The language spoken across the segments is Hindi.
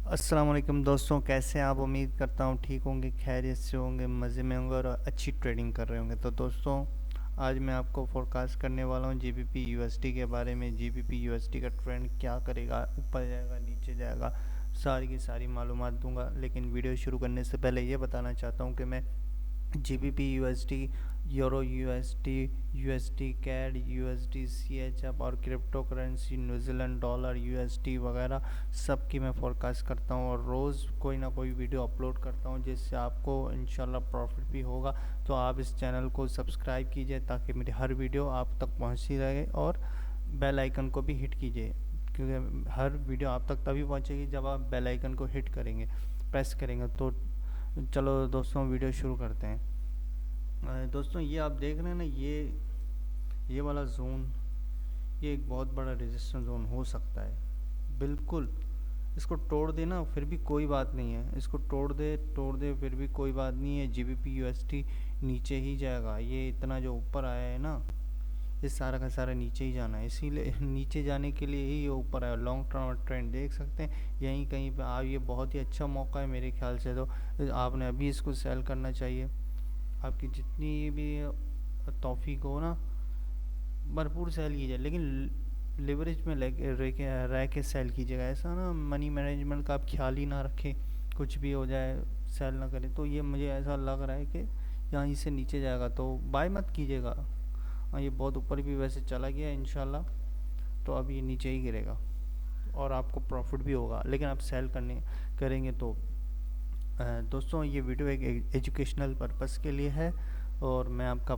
अस्सलाम वालेकुम दोस्तों, कैसे हैं आप? उम्मीद करता हूँ ठीक होंगे, खैरियत से होंगे, मज़े में होंगे और अच्छी ट्रेडिंग कर रहे होंगे। तो दोस्तों, आज मैं आपको फोरकास्ट करने वाला हूँ जीबीपी यूएसडी के बारे में। जीबीपी यूएसडी का ट्रेंड क्या करेगा, ऊपर जाएगा, नीचे जाएगा, सारी की सारी मालूमात दूंगा। लेकिन वीडियो शुरू करने से पहले ये बताना चाहता हूँ कि मैं GBP USD, euro USD, USD CAD, USD CHF और crypto currency New Zealand dollar, USD वगैरह सब की मैं फोरकास्ट करता हूँ और रोज़ कोई ना कोई वीडियो अपलोड करता हूँ, जिससे आपको इंशाल्लाह प्रॉफिट भी होगा। तो आप इस चैनल को सब्सक्राइब कीजिए ताकि मेरी हर वीडियो आप तक पहुँचती रहे, और बेल आइकन को भी हिट कीजिए, क्योंकि हर वीडियो आप तक तभी पहुँचेगी जब आप बेल आइकन को हिट करेंगे, प्रेस करेंगे। तो चलो दोस्तों, वीडियो शुरू करते हैं। दोस्तों, ये आप देख रहे हैं ना, ये वाला जोन, ये एक बहुत बड़ा रेजिस्टेंस जोन हो सकता है। बिल्कुल इसको तोड़ दे ना, फिर भी कोई बात नहीं है। इसको तोड़ दे फिर भी कोई बात नहीं है। जीबीपी यूएसटी नीचे ही जाएगा। ये इतना जो ऊपर आया है ना, ये सारा का सारा नीचे ही जाना है, इसीलिए नीचे जाने के लिए ही ये ऊपर आया। लॉन्ग टर्म ट्रेंड देख सकते हैं यहीं कहीं पे आप। ये बहुत ही अच्छा मौका है मेरे ख्याल से। तो आपने अभी इसको सेल करना चाहिए। आपकी जितनी भी तौफीक हो ना, भरपूर सेल कीजिए, लेकिन लिवरेज में रह के सेल कीजिएगा। ऐसा ना मनी मैनेजमेंट का आप ख्याल ही ना रखें, कुछ भी हो जाए सेल ना करें। तो ये मुझे ऐसा लग रहा है कि यहाँ से नीचे जाएगा तो बाय मत कीजिएगा। ये बहुत ऊपर भी वैसे चला गया इंशाल्लाह, तो अब ये नीचे ही गिरेगा और आपको प्रॉफिट भी होगा, लेकिन आप सेल करेंगे तो। दोस्तों, ये वीडियो एक एजुकेशनल पर्पस के लिए है, और मैं आपका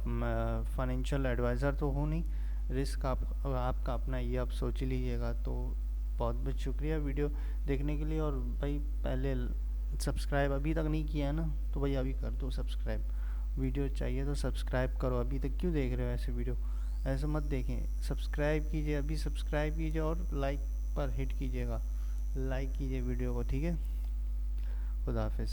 फाइनेंशियल एडवाइज़र तो हूँ नहीं। रिस्क आपका अपना, ये आप सोच लीजिएगा। तो बहुत बहुत शुक्रिया वीडियो देखने के लिए। और भाई, पहले सब्सक्राइब अभी तक नहीं किया है ना, तो भाई अभी कर दो सब्सक्राइब। वीडियो चाहिए तो सब्सक्राइब करो। अभी तक क्यों देख रहे हो ऐसे वीडियो? ऐसे मत देखें, सब्सक्राइब कीजिए, अभी सब्सक्राइब कीजिए और लाइक पर हिट कीजिएगा, लाइक कीजिए वीडियो को, ठीक है? खुदा हाफिज़।